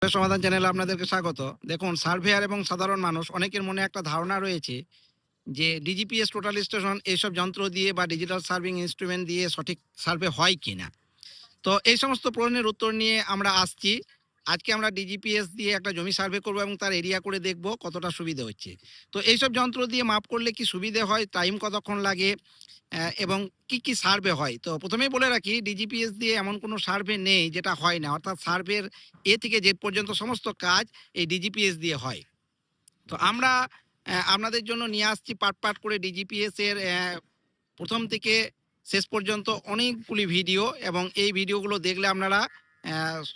Survey সমাধান চ্যানেলে আপনাদেরকে স্বাগত। দেখুন, সার্ভেয়ার এবং সাধারণ মানুষ অনেকের মনে একটা ধারণা রয়েছে যে ডিজিপিএস, টোটাল স্টেশন এইসব যন্ত্র দিয়ে বা ডিজিটাল সার্ভিং ইনস্ট্রুমেন্ট দিয়ে সঠিক সার্ভে হয় কিনা। তো এই সমস্ত প্রশ্নের উত্তর নিয়ে আমরা আসছি। আজকে আমরা ডিজিপিএস দিয়ে একটা জমি সার্ভে করব এবং তার এরিয়া করে দেখব কতটা সুবিধে হচ্ছে। তো এইসব যন্ত্র দিয়ে মাপ করলে কি সুবিধে হয়, টাইম কতক্ষণ লাগে, এবং কি সার্ভে হয়। তো প্রথমেই বলে রাখি, ডিজিপিএস দিয়ে এমন কোনো সার্ভে নেই যেটা হয় না, অর্থাৎ সার্ভের এ থেকে জেড পর্যন্ত সমস্ত কাজ এই ডিজিপিএস দিয়ে হয়। তো আমরা আপনাদের জন্য নিয়ে আসছি পার্ট করে ডিজিপিএস এর প্রথম থেকে শেষ পর্যন্ত অনেকগুলি ভিডিও, এবং এই ভিডিওগুলো দেখলে আপনারা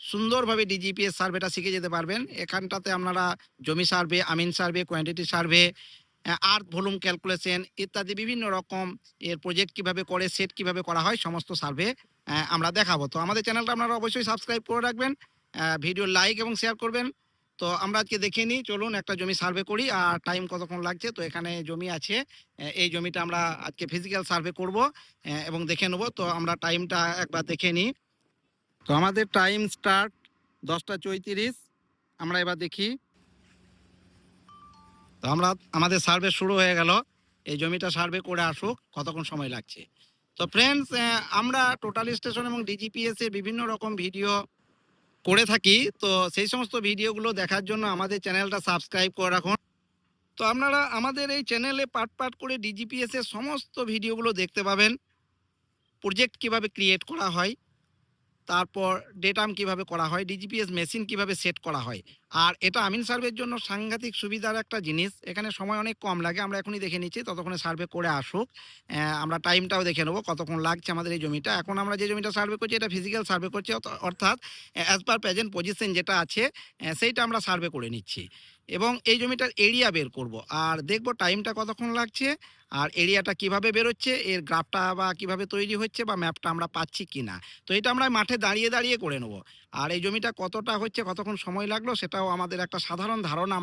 সুন্দরভাবে ডিজিপিএস সার্ভেটা শিখে যেতে পারবেন। এখানটাতে আপনারা জমি সার্ভে, আমিন সার্ভে, কোয়ান্টিটি সার্ভে, আর্থ ভলিউম ক্যালকুলেশন ইত্যাদি বিভিন্ন রকম এর প্রজেক্ট কিভাবে করে, সেট কিভাবে করা হয়, সমস্ত সার্ভে আমরা দেখাবো। তো আমাদের চ্যানেলটা আপনারা অবশ্যই সাবস্ক্রাইব করে রাখবেন, ভিডিও লাইক এবং শেয়ার করবেন। তো আমরা আজকে দেখে নিই, চলুন একটা জমি সার্ভে করি আর টাইম কতক্ষণ লাগছে। তো এখানে জমি আছে, এই জমিটা আমরা আজকে ফিজিক্যাল সার্ভে করব এবং দেখে নেব। তো আমরা টাইমটা একবার দেখে নিই। তো আমাদের টাইম স্টার্ট 10টা 34। আমরা এবার দেখি। তো আমাদের সার্ভে শুরু হয়ে গেল। এই জমিটা সার্ভে করে আসুক, কতক্ষণ সময় লাগছে। তো ফ্রেন্ডস, আমরা টোটাল স্টেশন এবং ডিজিপিএস এর বিভিন্ন রকম ভিডিও করে থাকি। তো সেই সমস্ত ভিডিওগুলো দেখার জন্য আমাদের চ্যানেলটা সাবস্ক্রাইব করে রাখুন। তো আপনারা আমাদের এই চ্যানেলে পার্ট করে ডিজিপিএস এর সমস্ত ভিডিওগুলো দেখতে পাবেন। প্রজেক্ট কিভাবে ক্রিয়েট করা হয়, তারপর ডেটাম কিভাবে করা হয়, ডিজিপিএস মেশিন কিভাবে সেট করা হয়। আর এটা আমিন সার্ভের জন্য সাংঘাতিক সুবিধার একটা জিনিস। এখানে সময় অনেক কম লাগে। আমরা এখনই দেখে নিচ্ছি, ততক্ষণে সার্ভে করে আসুক। আমরা টাইমটাও দেখে নেবো কতক্ষণ লাগছে আমাদের এই জমিটা। এখন আমরা যে জমিটা সার্ভে করছি এটা ফিজিক্যাল সার্ভে করছি, অর্থাৎ অ্যাজ পার প্রেজেন্ট পজিশন যেটা আছে সেইটা আমরা সার্ভে করে নিচ্ছি এবং এই জমিটার এরিয়া বের করব আর দেখব টাইমটা কতক্ষণ লাগছে আর এরিয়াটা কিভাবে বেরোচ্ছে, এর গ্রাফটা বা কিভাবে তৈরি হচ্ছে বা ম্যাপটা আমরা পাচ্ছি কিনা। তো এটা আমরা মাঠে দাঁড়িয়ে করে নেব। আর এই জমিটা কতটা হচ্ছে, কতক্ষণ সময় লাগলো, সেটাও আমাদের একটা সাধারণ ধারণা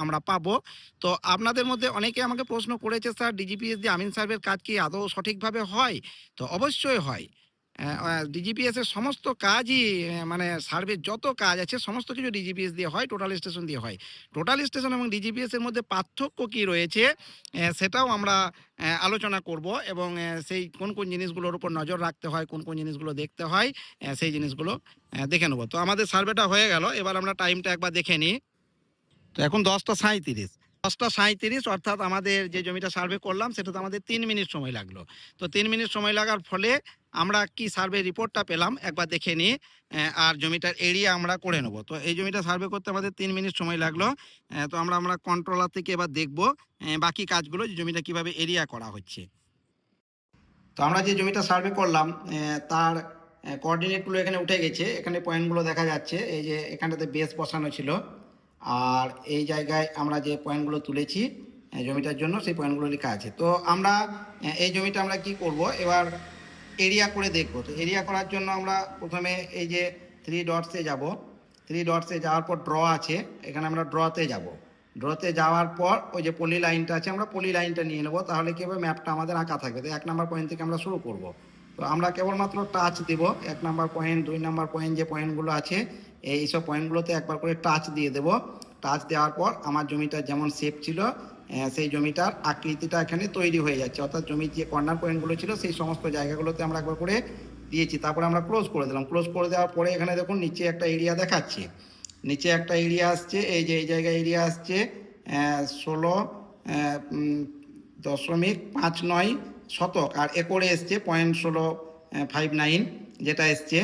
আমরা পাবো। তো আপনাদের মধ্যে অনেকে আমাকে প্রশ্ন করেছে, স্যার ডিজিপিএস দিয়ে আমিন সার্ভের কাজ কি আদৌ সঠিকভাবে হয়? তো অবশ্যই হয়। ডিজিপিএস এর সমস্ত কাজই, মানে সার্ভের যত কাজ আছে সমস্ত কিছু ডিজিপিএস দিয়ে হয়, টোটাল স্টেশন দিয়ে হয়। টোটাল স্টেশন এবং ডিজিপিএস এর মধ্যে পার্থক্য কি রয়েছে সেটাও আমরা আলোচনা করব, এবং সেই কোন জিনিসগুলোর উপর নজর রাখতে হয়, কোন জিনিসগুলো দেখতে হয়, সেই জিনিসগুলো দেখে নেব। তো আমাদের সার্ভেটা হয়ে গেল, এবার আমরা টাইমটা একবার দেখে নিই। তো এখন 10টা 37। 10টা 37, অর্থাৎ আমাদের যে জমিটা সার্ভে করলাম সেটাতে আমাদের 3 মিনিট সময় লাগলো। তো 3 মিনিট সময় লাগার ফলে আমরা কি সার্ভে রিপোর্টটা পেলাম একবার দেখে নিই, আর জমিটার এরিয়া আমরা করে নেব। তো এই জমিটা সার্ভে করতে আমাদের 3 মিনিট সময় লাগলো। তো আমরা কন্ট্রোলার থেকে এবার দেখব বাকি কাজগুলো, যে জমিটা কিভাবে এরিয়া করা হচ্ছে। তো আমরা যে জমিটা সার্ভে করলাম তার কোঅর্ডিনেটগুলো এখানে উঠে গেছে। এখানে পয়েন্টগুলো দেখা যাচ্ছে, এই যে এখানটাতে বেস বসানো ছিল, আর এই জায়গায় আমরা যে পয়েন্টগুলো তুলেছি জমিটার জন্য, সেই পয়েন্টগুলো লেখা আছে। তো আমরা এই জমিটা আমরা কি করব, এবার এরিয়া করে দেখব। তো এরিয়া করার জন্য আমরা প্রথমে এই যে 3 ডটসে যাব। 3 ডটসে যাওয়ার পর ড্র আছে, এখানে আমরা ড্রতে যাব। ড্রতে যাওয়ার পর ওই যে পলি লাইনটা আছে, আমরা পলি লাইনটা নিয়ে নেবো, তাহলে কী হবে, ম্যাপটা আমাদের আঁকা থাকবে। তো 1 নম্বর পয়েন্ট থেকে আমরা শুরু করব। তো আমরা কেবলমাত্র টাচ দেব, 1 নম্বর পয়েন্ট, 2 নম্বর পয়েন্ট, যে পয়েন্টগুলো আছে এইসব পয়েন্টগুলোতে একবার করে টাচ দিয়ে দেব। টাচ দেওয়ার পর আমার জমিটার যেমন শেপ ছিল সেই জমিটার আকৃতিটা এখানে তৈরি হয়ে যাচ্ছে, অর্থাৎ জমির যে কর্নার পয়েন্টগুলো ছিল সেই সমস্ত জায়গাগুলোতে আমরা একবার করে দিয়েছি। তারপরে আমরা ক্লোজ করে দিলাম। ক্লোজ করে দেওয়ার পরে এখানে দেখুন নিচে একটা এরিয়া দেখাচ্ছে, নিচে একটা এরিয়া আসছে, এই যে এই জায়গায় এরিয়া আসছে 16.59 শতক, আর একরে এসছে 0.1659 যেটা এসছে,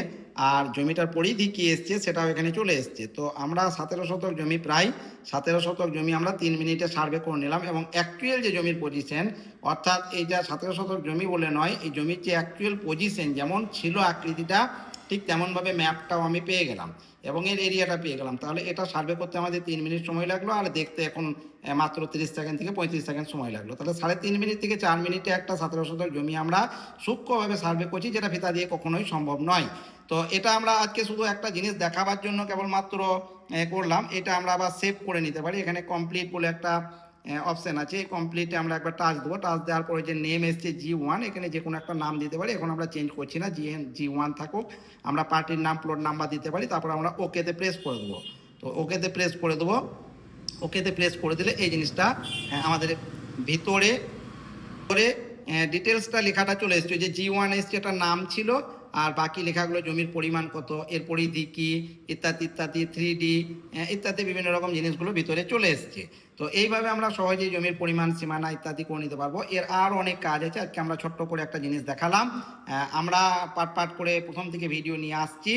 আর জমিটার পরিধি কী এসছে সেটাও এখানে চলে এসছে। তো আমরা 17 শতক জমি, প্রায় 17 শতক জমি আমরা 3 মিনিটে সার্ভে করে নিলাম, এবং অ্যাকচুয়াল যে জমির পজিশন, অর্থাৎ এইটা 17 শতক জমি বলে নয়, এই জমির যে অ্যাকচুয়াল পজিশন যেমন ছিল আকৃতিটা, ঠিক তেমনভাবে ম্যাপটাও আমি পেয়ে গেলাম এবং এর এরিয়াটা পেয়ে গেলাম। তাহলে এটা সার্ভে করতে আমাদের 3 মিনিট সময় লাগলো, আর দেখতে এখন মাত্র 30 সেকেন্ড থেকে 35 সেকেন্ড সময় লাগলো। তাহলে 3.5 মিনিট থেকে 4 মিনিটে একটা 17 শতক জমি আমরা সূক্ষ্মভাবে সার্ভে করছি, যেটা ফিতা দিয়ে কখনোই সম্ভব নয়। তো এটা আমরা আজকে শুধু একটা জিনিস দেখাবার জন্য কেবলমাত্র করলাম। এটা আমরা আবার সেভ করে নিতে পারি। এখানে কমপ্লিট বলে একটা অপশান আছে, এই কমপ্লিটে আমরা একবার টাচ দেবো। টাচ দেওয়ার পরে যে নেম এসছে G1, এখানে যে কোনো একটা নাম দিতে পারি। এখন আমরা চেঞ্জ করছি না, G1 থাকুক। আমরা পার্টির নাম, প্লট নাম্বার দিতে পারি, তারপর আমরা ওকেতে প্রেস করে দেবো। তো ওকেতে প্রেস করে দেবো। ওকেতে প্রেস করে দিলে এই জিনিসটা আমাদের ভিতরে ডিটেলসটা লেখাটা চলে এসছে, যে G1 এসছে, এটা নাম ছিল, আর বাকি লেখাগুলো জমির পরিমাণ কত, এর পরিধি কি, ইত্যাদি ইত্যাদি, 3D ইত্যাদি বিভিন্ন রকম জিনিসগুলো ভিতরে চলে এসছে। তো এইভাবে আমরা সহজেই জমির পরিমাণ, সীমানা ইত্যাদি করে নিতে পারবো। এর আর অনেক কাজ আছে, আজকে আমরা ছোট্ট করে একটা জিনিস দেখালাম। আমরা পার্ট করে প্রথম থেকে ভিডিও নিয়ে আসছি,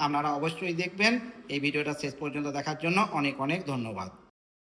আপনারা অবশ্যই দেখবেন। এই ভিডিওটা শেষ পর্যন্ত দেখার জন্য অনেক অনেক ধন্যবাদ।